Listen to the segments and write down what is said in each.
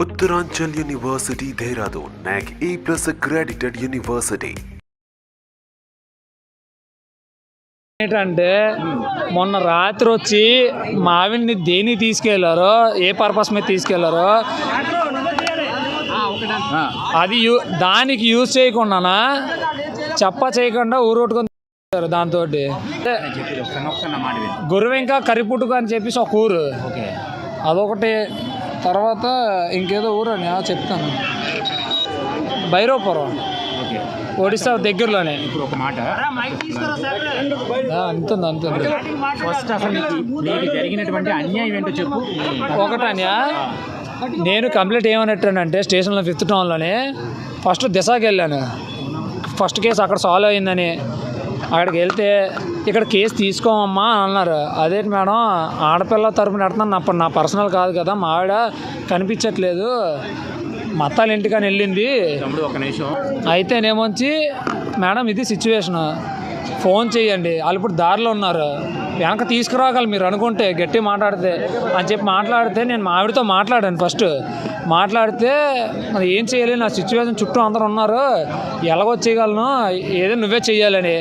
Uttaranchal University, Dehradun, NAC A+ accredited university. ఏంటంటే మొన్న రాత్రి వచ్చి మావిని దేనికి తీసుకెళ్లారో, ఏ పర్పస్ మీద తీసుకెళ్లారో అది దానికి యూజ్ చేయకుండా చేయకుండా ఊరొట్టుకొని దాంతో గురువెంక కరిపుట్టుకు అని చెప్పేసి ఒక ఊరు, అదొకటి. తర్వాత ఇంకేదో ఊరు అని చెప్తాను, భైరవపురం, ఒడిశా దగ్గరలోనే. ఇప్పుడు ఒక మాట, అంతుంది ఫస్ట్ అసలు నీకు జరిగినటువంటి అన్యాయం ఏంటో చెప్పు. ఒకటన్యా, నేను కంప్లీట్ ఏమన్నట్టానంటే స్టేషన్లో 5th టౌన్లోనే ఫస్ట్ దిశకి వెళ్ళాను. ఫస్ట్ కేసు అక్కడ సాల్వ్ అయిందని అక్కడికి వెళ్తే ఇక్కడ కేసు తీసుకోమమ్మా అని అన్నారు. అదేంటి మేడం, ఆడపిల్ల తరపున పెడుతున్నాను, అప్పుడు నా పర్సనల్ కాదు కదా, మా ఆవిడ కనిపించట్లేదు, మత్తాల ఇంటికని వెళ్ళింది. ఒక నిమిషం అయితేనేమొచ్చి మేడం ఇది సిచ్యువేషను, ఫోన్ చేయండి, వాళ్ళు ఇప్పుడు దారిలో ఉన్నారు, వెనక తీసుకురాగలరు మీరు అనుకుంటే, గట్టి మాట్లాడితే అని చెప్పి మాట్లాడితే నేను మా ఆవిడతో మాట్లాడాను. ఫస్ట్ మాట్లాడితే మరి ఏం చేయాలి, నా సిచ్యువేషన్ చుట్టూ అందరూ ఉన్నారు, ఎలాగొచ్చేయగలను, ఏదో నువ్వే చెయ్యాలని.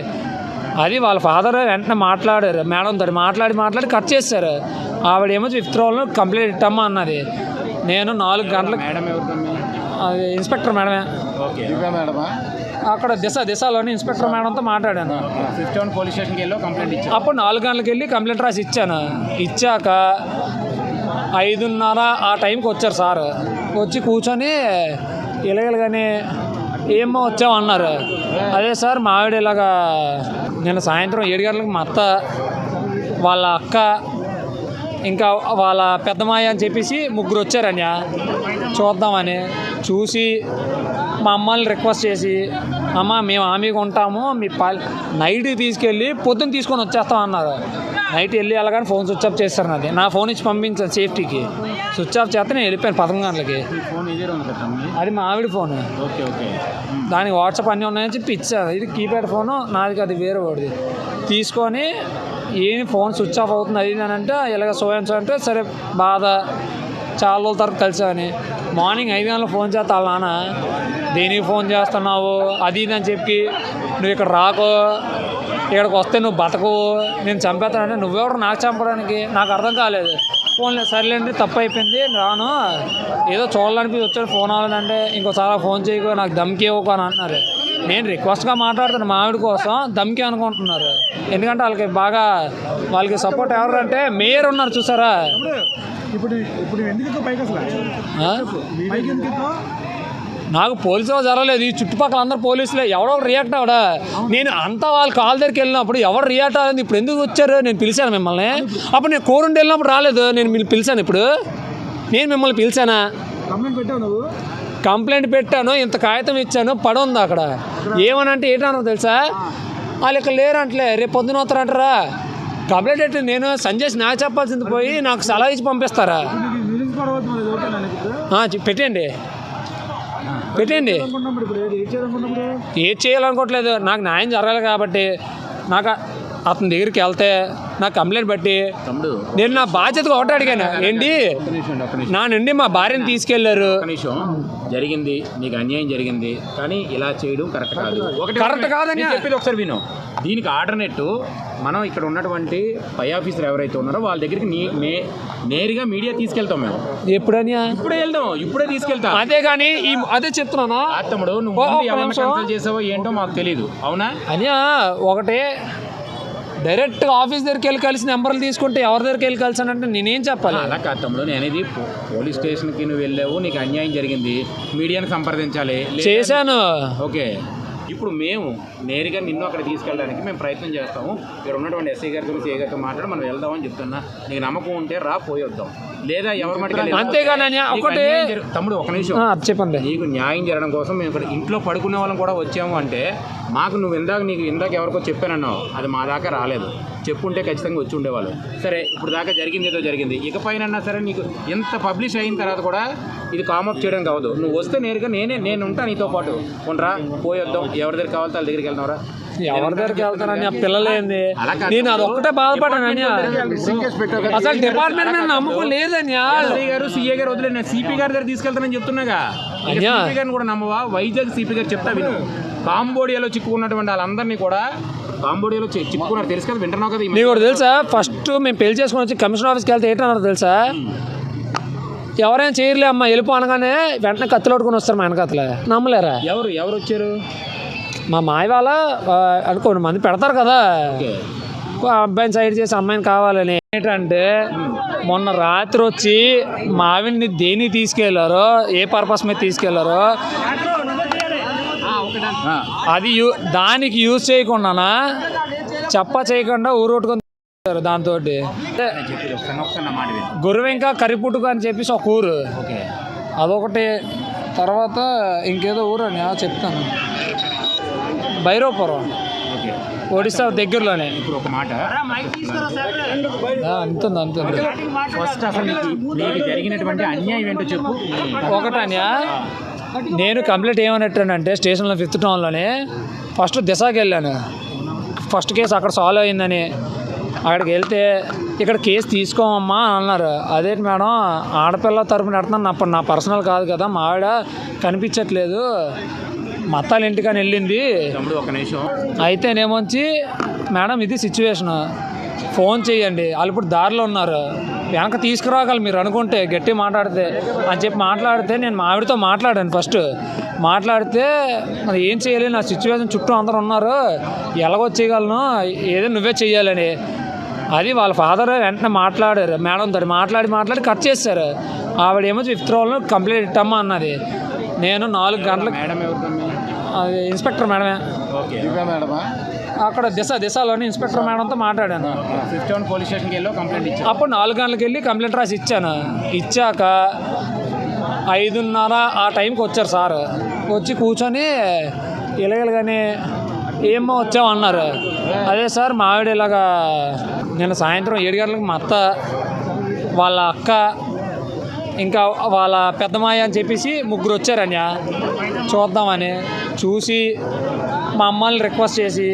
అది వాళ్ళ ఫాదర్ వెంటనే మాట్లాడారు మేడంతో, మాట్లాడి కట్ చేశారు. ఆవిడేమో 5th టౌన్లో కంప్లైంట్ ఇట్టమ్మా అన్నది. నేను 4 గంటలకు, అది ఇన్స్పెక్టర్ మేడమే, అక్కడ దిశలోని ఇన్స్పెక్టర్ మేడంతో మాట్లాడాను. 5th టౌన్ పోలీస్ స్టేషన్కి వెళ్ళి కంప్లైంట్ ఇచ్చాను. అప్పుడు 4 గంటలకు వెళ్ళి కంప్లైంట్ రాసి ఇచ్చాను. ఇచ్చాక 5:30 ఆ టైంకి వచ్చారు సార్. వచ్చి కూర్చొని ఇలాగని ఏమో వచ్చామన్నారు. అదే సార్ మా ఆవిడ ఇలాగా నిన్న సాయంత్రం 7 గంటలకు మా అత్త, వాళ్ళ అక్క, ఇంకా వాళ్ళ పెద్దమాయ అని చెప్పేసి 3 వచ్చారని చూద్దామని. చూసి మా అమ్మల్ని రిక్వెస్ట్ చేసి, అమ్మ మేము హామీగా ఉంటాము, మీ నైట్కి తీసుకెళ్ళి పొద్దున్న తీసుకొని వచ్చేస్తాం అన్నారు. నైట్ వెళ్ళి వెళ్ళగానే ఫోన్ స్విచ్ ఆఫ్ చేస్తారు. నాది నా ఫోన్ ఇచ్చి పంపించాను సేఫ్టీకి. స్విచ్ ఆఫ్ చేస్తే నేను వెళ్ళిపోయాను 11 గంటలకి. అది మా ఆవిడ ఫోను, దానికి వాట్సాప్ అన్నీ ఉన్నాయని చెప్పి ఇచ్చాను. ఇది కీప్యాడ్ ఫోను నాది, అది వేరే వాడిది. తీసుకొని ఏమి ఫోన్ స్విచ్ ఆఫ్ అవుతుంది అది అని అంటే ఇలాగ సోయన్స్ అంటే సరే బాధ, చాలా రోజుల తర్వాత కలిసామని. మార్నింగ్ 5 గంటలకు ఫోన్ చేస్తా వాళ్ళ నాన్న, దేనికి ఫోన్ చేస్తున్నావు అది ఇది అని చెప్పి, నువ్వు ఇక్కడ రాకు, ఇక్కడికి వస్తే నువ్వు బతకు, నేను చంపేస్తానంటే నువ్వెవరు నాకు చంపడానికి, నాకు అర్థం కాలేదు. ఫోన్లే సర్లేండి తప్పు అయిపోయింది రాను, ఏదో చూడాలనిపించి వచ్చాడు, ఫోన్ అవ్వాలంటే ఇంకోసారి ఫోన్ చేయకు, నాకు దమ్కి ఇవ్వకు అని అన్నారు. నేను రిక్వెస్ట్గా మాట్లాడుతాను మా ఆవిడ కోసం, దమ్కి అనుకుంటున్నారు. ఎందుకంటే వాళ్ళకి సపోర్ట్ ఎవరు అంటే మేయర్ ఉన్నారు చూసారా. నాకు పోలీసులు జరగలేదు, ఈ చుట్టుపక్కల అందరు పోలీసులే, ఎవడో రియాక్ట్ అవడా. నేను అంతా వాళ్ళ కాల్ దగ్గరికి వెళ్ళినప్పుడు ఎవరు రియాక్ట్ అవ్వలేదు. ఇప్పుడు ఎందుకు వచ్చారు, నేను పిలిచాను మిమ్మల్ని. అప్పుడు నేను కోరుండి వెళ్ళినప్పుడు రాలేదు, నేను మీరు పిలిచాను. ఇప్పుడు నేను మిమ్మల్ని పిలిచానా? కంప్లైంట్ పెట్టాను, ఇంత కాగితం ఇచ్చాను, పడి ఉంది అక్కడ. ఏమనంటే ఏంటన్నా తెలుసా, వాళ్ళు ఇక్కడ లేరంటలే, రేపు పొద్దున వస్తారంటారా. కంప్లైంట్ పెట్టి నేను సంజయ్ నాకు చెప్పాల్సింది పోయి నాకు సలహా ఇచ్చి పంపిస్తారా? పెట్టండి ఏం చేయాలనుకోవట్లేదు, నాకు న్యాయం జరగాలి కాబట్టి. నాకు అతని దగ్గరికి వెళ్తే నాకు కంప్లైంట్ బట్టి నేను నా బాధ్యతగా ఒకటి అడిగాను, ఏంటి నా నుండి మా భార్యను తీసుకెళ్లారు. జరిగింది, నీకు అన్యాయం జరిగింది, కానీ ఇలా చేయడం కరెక్ట్ కాదని చెప్పేది ఒకసారి విను. దీనికి ఆల్టర్నేట్ మనం ఇక్కడ ఉన్నటువంటి పై ఆఫీసర్ ఎవరైతే ఉన్నారో వాళ్ళ దగ్గరికి నేరుగా మీడియా తీసుకెళ్తాం. మేము ఇప్పుడే వెళ్దాం, ఇప్పుడే తీసుకెళ్తాం. అదే కానీ అదే చెప్తున్నానా తమ్ముడు, నువ్వు కన్సల్ట్ చేసావో ఏంటో మాకు తెలీదు. అవునా అని ఒకటే డైరెక్ట్గా ఆఫీస్ దగ్గరికి వెళ్ళి కలిసి నెంబర్లు తీసుకుంటే ఎవరి దగ్గరికి వెళ్ళి కలిసానంటే నేనేం చెప్పాలి? అలా కాదు తమ్ముడు, నేనేది పోలీస్ స్టేషన్కి నువ్వు వెళ్ళావు, నీకు అన్యాయం జరిగింది, మీడియాని సంప్రదించాలి చేశాను. ఓకే, ఇప్పుడు మేము నేరుగా నిన్ను అక్కడ తీసుకెళ్ళడానికి మేము ప్రయత్నం చేస్తాము. ఇక్కడ ఉన్నటువంటి ఎస్ఐ గారితో సిఐ గారితో మాట్లాడి మనం వెళ్దామని చెప్తున్నా. నీకు నమ్మకం ఉంటే రా, పోయి వద్దాం, లేదా ఎవరి మట్టుకు. అంతేగాని ఒకటి తమ్ముడు ఒక నిమిషం చెప్పండి. నీకు న్యాయం జరగడం కోసం మేము ఇక్కడ ఇంట్లో పడుకునే వాళ్ళం కూడా వచ్చాము అంటే మాకు నువ్వు ఇందాక ఎవరికో చెప్పానన్నావు, అది మా దాకా రాలేదు. చెప్పుంటే ఖచ్చితంగా వచ్చి ఉండేవాళ్ళు. సరే ఇప్పుడు దాకా జరిగింది ఏదో జరిగింది, ఇకపైనన్నా సరే నీకు ఎంత పబ్లిష్ అయిన తర్వాత కూడా ఇది కామప్ చేయడానికి అవ్వదు. నువ్వు వస్తే నేరుగా నేను ఉంటాను నీతో పాటు, ఉండరా పోయి వద్దాం, ఎవరి దగ్గర కావాలో వాళ్ళ దగ్గరికి వెళ్దాంరా. ఎవరి దగ్గరికి వెళ్తానని ఆ పిల్లలేంది నేను అదొక్కటే బాధపడ్డాను అసలు డిపార్ట్మెంట్ మీద నమ్మకం లేదన్యా. గారు సీఏ గారు వదిలే నేను సిపి గారి దగ్గర తీసుకెళ్తానని చెప్తున్నాగా. సిపి గారిని కూడా నమ్మవా? వైజాగ్ సిపి గారు చెప్తా విను. కాంబోడియాలో చిక్కుకున్నటువంటి వాళ్ళందరినీ కూడా కాంబోడియాలో చిక్కుకున్నారు తెలుసు కదా, వింటున్నావు కదా. నీకు కూడా తెలుసా, ఫస్ట్ మేము పెళ్లి చేసుకుని వచ్చి కమిషనర్ ఆఫీస్కి వెళ్తే ఏంటన్నారు తెలుసా, ఎవరైనా చేయలే అమ్మ వెళ్ళిపో అనగానే వెంటనే కత్తులోడుకొని వస్తారు మా వెనకతలే. నమ్మలేరా? ఎవరు వచ్చారు? మా మాయ వాళ్ళ అనుకోండి మంది పెడతారు కదా, అబ్బాయిని సైడ్ చేసి అమ్మాయిని కావాలని. ఏంటంటే మొన్న రాత్రి వచ్చి మా ఆవిడ్ని దేనికి తీసుకెళ్లారో, ఏ పర్పస్ మీద తీసుకెళ్లారో అది దానికి యూజ్ చేయకుండా చేయకుండా ఊరొట్టుకొని దాంతో గురువెంక కరిపుట్టుకు అని చెప్పేసి ఒక ఊరు, అదొకటి. తర్వాత ఇంకేదో ఊరు అని చెప్తాను, భైరవపురం, ఒడిశా దగ్గరలోనే. ఇప్పుడు ఒక మాట అంతుంది ఫస్ట్ అసలు నీకు జరిగినటువంటి అన్యాయం ఏంటో చెప్పు. ఒకటన్యా, నేను కంప్లీట్ ఏమన్నట్టానంటే స్టేషన్లో 5th టౌన్లోనే ఫస్ట్ దిశకి వెళ్ళాను. ఫస్ట్ కేసు అక్కడ సాల్వ్ అయిందని అక్కడికి వెళ్తే ఇక్కడ కేసు తీసుకోమమ్మా అని అన్నారు. అదేంటి మేడం, ఆడపిల్ల తరపున పెడుతున్నాను, నా పర్సనల్ కాదు కదా, మా ఆవిడ కనిపించట్లేదు, మత్తాల ఇంటికని వెళ్ళింది. ఒక నిమిషం అయితేనేమొచ్చి మేడం ఇది సిచ్యువేషన్, ఫోన్ చేయండి, వాళ్ళు ఇప్పుడు దారిలో ఉన్నారు, వెనక తీసుకురాగలరు మీరు అనుకుంటే గట్టి మాట్లాడితే అని చెప్పి మాట్లాడితే నేను మా ఆవిడతో మాట్లాడాను. ఫస్ట్ మాట్లాడితే మరి ఏం చేయాలి, నా సిచ్యువేషన్ చుట్టూ అందరు ఉన్నారు, ఎలాగొచ్చేయగలను, ఏదో నువ్వే చెయ్యాలని. అది వాళ్ళ ఫాదర్ వెంటనే మాట్లాడారు మేడం తోటి, మాట్లాడి కట్ చేశారు. ఆవిడేమో 5th రోజులో కంప్లైంట్ ఇట్టమ్మా అన్నది. నేను 4 గంటలకు అది ఇన్స్పెక్టర్ మేడమే, అక్కడ దిశలోని ఇన్స్పెక్టర్ మేడంతో మాట్లాడాను. 5th టౌన్ పోలీస్ స్టేషన్కి వెళ్ళి కంప్లైంట్ ఇచ్చాను. అప్పుడు 4 గంటలకు వెళ్ళి కంప్లైంట్ రాసి ఇచ్చాను. ఇచ్చాక 5:30 ఆ టైంకి వచ్చారు సార్. వచ్చి కూర్చొని ఇలాగని ఏమో వచ్చావు అన్నారు. అదే సార్ మా ఆవిడ ఇలాగా నేను సాయంత్రం 7 గంటలకు మా అత్త, వాళ్ళ అక్క, ఇంకా వాళ్ళ పెద్దమాయ అని చెప్పేసి 3 వచ్చారన్యా చూద్దామని. చూసి మా అమ్మల్ని రిక్వెస్ట్ చేసి,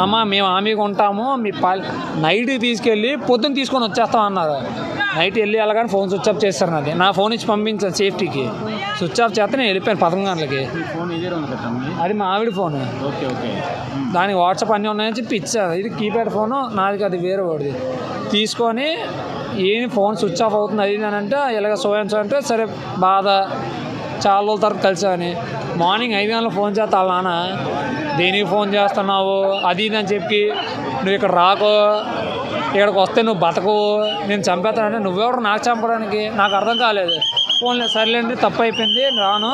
అమ్మ మేము హామీగా ఉంటాము, మీ నైట్కి తీసుకెళ్ళి పొద్దున్న తీసుకొని వచ్చేస్తాం అన్నారు. నైట్ వెళ్ళి వెళ్ళగానే ఫోన్ స్విచ్ ఆఫ్ చేస్తారు. నాది నా ఫోన్ ఇచ్చి పంపించాను సేఫ్టీకి. స్విచ్ ఆఫ్ చేస్తే నేను వెళ్ళిపోయాను 11 గంటలకి. అది మా ఆవిడ ఫోను, దానికి వాట్సాప్ అన్నీ ఉన్నాయని చెప్పి ఇచ్చారు. ఇది కీప్యాడ్ ఫోను నాది, అది వేరే వాడిది. తీసుకొని ఏం ఫోన్ స్విచ్ ఆఫ్ అవుతుంది అది అని అంటే ఇలాగ సోయన్స్ అంటే సరే బాధ, చాలా రోజుల తర్వాత కలిసామని. మార్నింగ్ 5 గంటలకు ఫోన్ చేస్తా వాళ్ళ నాన్న, దేనికి ఫోన్ చేస్తున్నావు అది ఇది అని చెప్పి, నువ్వు ఇక్కడ రాకో, ఇక్కడికి వస్తే నువ్వు బతకవు, నేను చంపేస్తానంటే నువ్వెవరు నాకు చంపడానికి, నాకు అర్థం కాలేదు. ఫోన్ లేదు, సర్లేండి తప్పు అయిపోయింది రాను,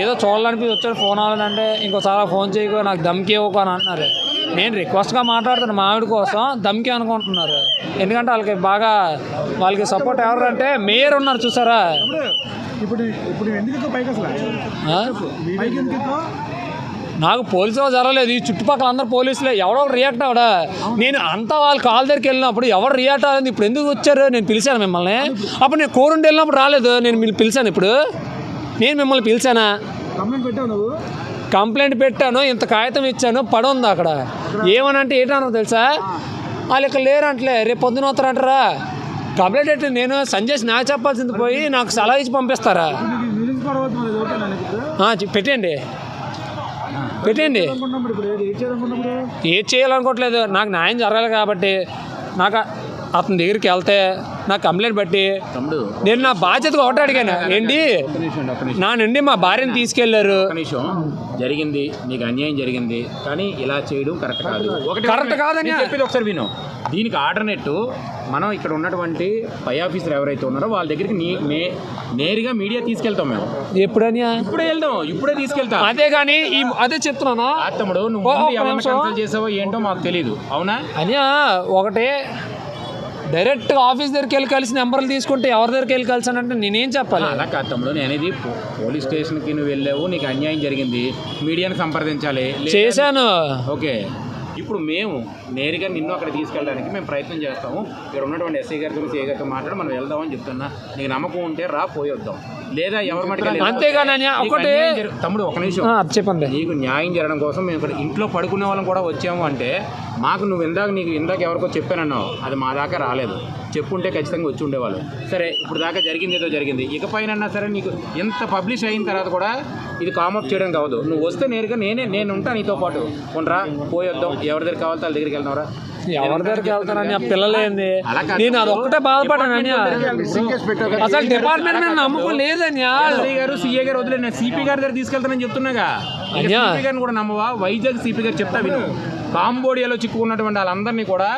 ఏదో చూడాలనిపి వచ్చాడు ఫోన్ అవ్వాలంటే ఇంకోసారి ఫోన్ చేయకు, నాకు దమ్కి ఇవ్వకు అని అంటున్నారు. నేను రిక్వెస్ట్గా మాట్లాడుతాను మా ఆవిడ కోసం, దమ్కి అనుకుంటున్నారు. ఎందుకంటే వాళ్ళకి సపోర్ట్ ఎవరు అంటే మేయర్ ఉన్నారు చూసారా. నాకు పోలీసులో జరగలేదు, ఈ చుట్టుపక్కల అందరు పోలీసులే, ఎవడో రియాక్ట్ అవడా. నేను అంతా వాళ్ళ కాల్ దగ్గరికి వెళ్ళినప్పుడు ఎవరు రియాక్ట్ అవ్వలేదు. ఇప్పుడు ఎందుకు వచ్చారు, నేను పిలిచాను మిమ్మల్ని, అప్పుడు నేను కోరుండి వెళ్ళినప్పుడు రాలేదు, నేను పిలిచాను. ఇప్పుడు నేను మిమ్మల్ని పిలిచానా? కంప్లైంట్ పెట్టాను, ఇంత కాగితం ఇచ్చాను, పడుంది అక్కడ. ఏమనంటే ఏంటన్నా తెలుసా, వాళ్ళు ఇక్కడ లేరంటలే, రేపు పొద్దున వస్తారంటారా. కంప్లైంట్ పెట్టి నేను సంజయ్ నాకు చెప్పాల్సింది పోయి నాకు సలహా ఇచ్చి పంపిస్తారా? పెట్టండి ఏది చేయాలనుకోవట్లేదు, నాకు న్యాయం జరగాలి కాబట్టి. నాకు అతని దగ్గరికి వెళ్తే నాకు కంప్లైంట్ బట్టి నేను నా బాధ్యతగా ఒకటి అడిగాను, ఏంటి నా నుండి మా భార్యను తీసుకెళ్లారు, జరిగింది నీకు అన్యాయం జరిగింది, కానీ ఇలా చేయడం కరెక్ట్ కాదని చెప్పేది ఒకసారి విను. దీనికి ఆల్టర్నేట్ మనం ఇక్కడ ఉన్నటువంటి పై ఆఫీసర్ ఎవరైతే ఉన్నారో వాళ్ళ దగ్గరికి నేరుగా మీడియా తీసుకెళ్తాం మేము. ఇప్పుడే వెళ్దాం, ఇప్పుడే తీసుకెళ్తాం. అదే కానీ అదే చెప్తున్నాను తమ్ముడు, నువ్వు ఎవరైనా కన్సల్ట్ చేసావో ఏంటో మాకు తెలియదు. అవునా అనియా, ఒకటే డైరెక్ట్గా ఆఫీస్ దగ్గరికి వెళ్ళి కలిసి నెంబర్లు తీసుకుంటే ఎవరి దగ్గరికి వెళ్ళి కలిసానంటే నేనేం చెప్పాలి? అలా కాదు తమ్ముడు, నేను అనేది పోలీస్ స్టేషన్కి నువ్వు వెళ్ళావు, నీకు అన్యాయం జరిగింది, మీడియాని సంప్రదించాలి. చేశాను. ఓకే, ఇప్పుడు మేము నేరుగా నిన్ను అక్కడ తీసుకెళ్ళడానికి మేము ప్రయత్నం చేస్తాము. ఇక్కడ ఉన్నటువంటి ఎస్ఐ గారితో సిఐ గారితో మాట్లాడి మనం వెళ్దామని చెప్తున్నా. నీకు నమ్మకం ఉంటే రా, పోయి వద్దాం. లేదా ఎవరి మటుకు అంతేగాని ఒకటి తమ్ముడు ఒక నిమిషం చెప్పండి. నీకు న్యాయం జరగడం కోసం మేము ఇక్కడ ఇంట్లో పడుకునే వాళ్ళం కూడా వచ్చాము అంటే మాకు నువ్వు ఇందాక ఎవరికో చెప్పానన్నావు, అది మా దాకా రాలేదు. చెప్పుంటే ఖచ్చితంగా వచ్చి ఉండేవాళ్ళు. సరే ఇప్పుడు దాకా జరిగింది ఏదో జరిగింది. ఇకపైనన్నా సరే నీకు ఎంత పబ్లిష్ అయిన తర్వాత కూడా ఇది కామప్ చేయడం కావద్దు. నువ్వు వస్తే నేరుగా నేను ఉంటాను నీతో పాటు. ఉండరా, పోయి వద్దాం. ఎవరి దగ్గర కావాలో వాళ్ళ దగ్గరికి వెళ్తావరా. ఎవరి దగ్గరికి వెళ్తానని ఆ పిల్లలేంది, నేను అదొక్కటే బాధపడ్డానని. అసలు డిపార్ట్మెంట్ మీద నమ్మకం లేదని గారు సిఏ గారు వదిలే, నేను సిపి గారి దగ్గర తీసుకెళ్తానని చెప్తున్నాగా. సిపి గారిని కూడా నమ్మవా? వైజాగ్ సిపి గారు చెప్తా విను. కాంబోడియాలో చిక్కుకున్నటువంటి వాళ్ళందరినీ కూడా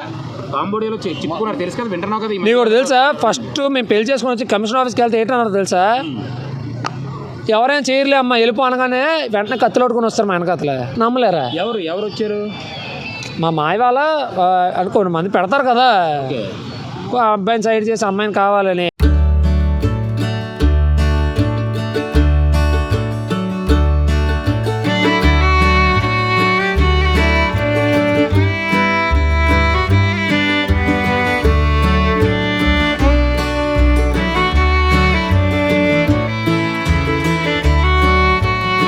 కాంబోడియాలో చిక్కుకున్నారు తెలుసు కదా, వింటున్నావు కదా. నీకు కూడా తెలుసా, ఫస్ట్ మేము పెళ్లి చేసుకుని వచ్చి కమిషనర్ ఆఫీస్కి వెళ్తే ఏంటన్నారు తెలుసా, ఎవరైనా చేయలే అమ్మ వెళ్ళిపో అనగానే వెంటనే కత్తులు పట్టుకొని వస్తారు మా వెనకతలే. నమ్మలేరా? ఎవరు వచ్చారు? మా మాయ వాళ్ళ అనుకోండి మంది పెడతారు కదా, అబ్బాయిని సైడ్ చేసి అమ్మాయిని కావాలని.